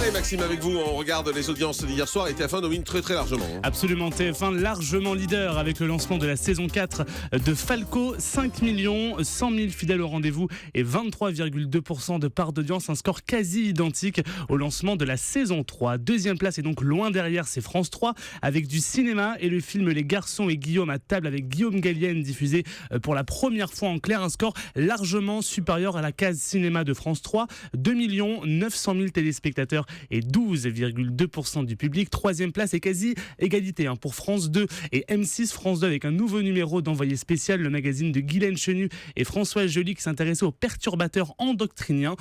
Allez Maxime, avec vous, on regarde les audiences d'hier soir et TF1 domine très très largement. Absolument, TF1 largement leader avec le lancement de la saison 4 de Falco. 5 100 000 fidèles au rendez-vous et 23,2% de part d'audience, un score quasi identique au lancement de la saison 3. Deuxième place et donc loin derrière, c'est France 3 avec du cinéma et le film Les Garçons et Guillaume à table avec Guillaume Gallienne diffusé pour la première fois en clair. Un score largement supérieur à la case cinéma de France 3. 2 900 000 téléspectateurs et 12,2% du public. Troisième place et quasi égalité pour France 2 et M6. France 2 avec un nouveau numéro d'envoyé spécial, le magazine de Guylaine Chenu et François Joly qui s'intéressait aux perturbateurs endocriniens.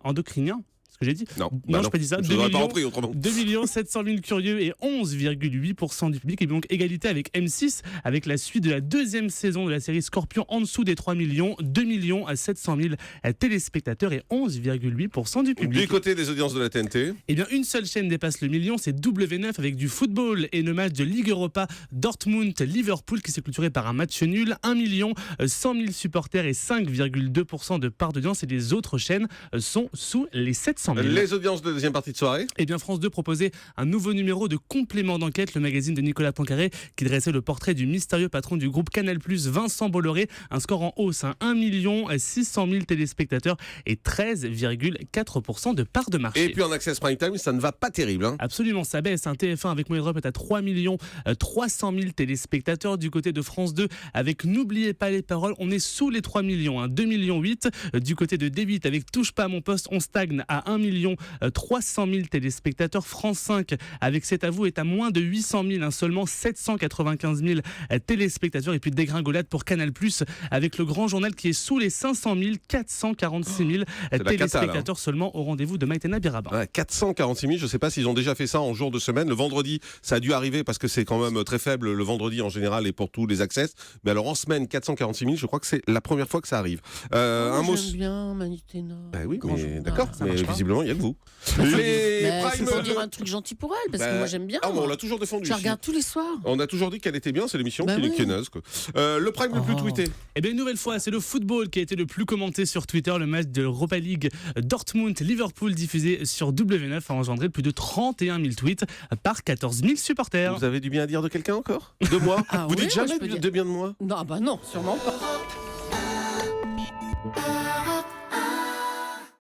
Endocriniens que j'ai dit? Non, je peux dire ça. 2 700 000 curieux et 11,8% du public. Et donc égalité avec M6 avec la suite de la deuxième saison de la série Scorpion en dessous des 3 millions. 2 700 000 téléspectateurs et 11,8% du public. Du côté des audiences de la TNT, eh bien, une seule chaîne dépasse le million, c'est W9 avec du football et le match de Ligue Europa Dortmund-Liverpool qui s'est clôturé par un match nul. 1 100 000 supporters et 5,2% de part d'audience et les autres chaînes sont sous les 700 000. Les audiences de deuxième partie de soirée. Eh bien, France 2 proposait un nouveau numéro de complément d'enquête, le magazine de Nicolas Poincaré, qui dressait le portrait du mystérieux patron du groupe Canal+, Vincent Bolloré. Un score en hausse, 1 600 000 téléspectateurs et 13,4% de part de marché. Et puis en Access Prime Time, ça ne va pas terrible. Absolument, ça baisse. TF1 avec Moi Europe est à 3 300 000 téléspectateurs. Du côté de France 2, avec N'oubliez pas les paroles, on est sous les 3 millions, 2,8 millions. Du côté de D8, avec Touche pas à mon poste, on stagne à 1 300 000 téléspectateurs. France 5 avec C'est à vous est à moins de 800 000, seulement 795 000 téléspectateurs. Et puis dégringolade pour Canal+, avec Le Grand Journal qui est sous les 500 000, 446 000 téléspectateurs seulement au rendez-vous de Maïtena Biraba. 446 000, je ne sais pas s'ils ont déjà fait ça en jour de semaine. Le vendredi, ça a dû arriver parce que c'est quand même très faible le vendredi en général et pour tous les access. Mais alors en semaine, 446 000, je crois que c'est la première fois que ça arrive. J'aime bien Maïtena. Oui, mais d'accord, mais visiblement, il n'y a que vous. Mais c'est pour dire un truc gentil pour elle, parce que moi j'aime bien. On l'a toujours défendu. Je la regarde tous les soirs. On a toujours dit qu'elle était bien, c'est l'émission qui est naze. Le prime le plus tweeté. Eh bien, une nouvelle fois, c'est le football qui a été le plus commenté sur Twitter. Le match de l'Europa League Dortmund-Liverpool diffusé sur W9 a engendré plus de 31 000 tweets par 14 000 supporters. Vous avez du bien à dire de quelqu'un encore? De moi? Vous dites jamais de bien de moi? Non, non, sûrement pas.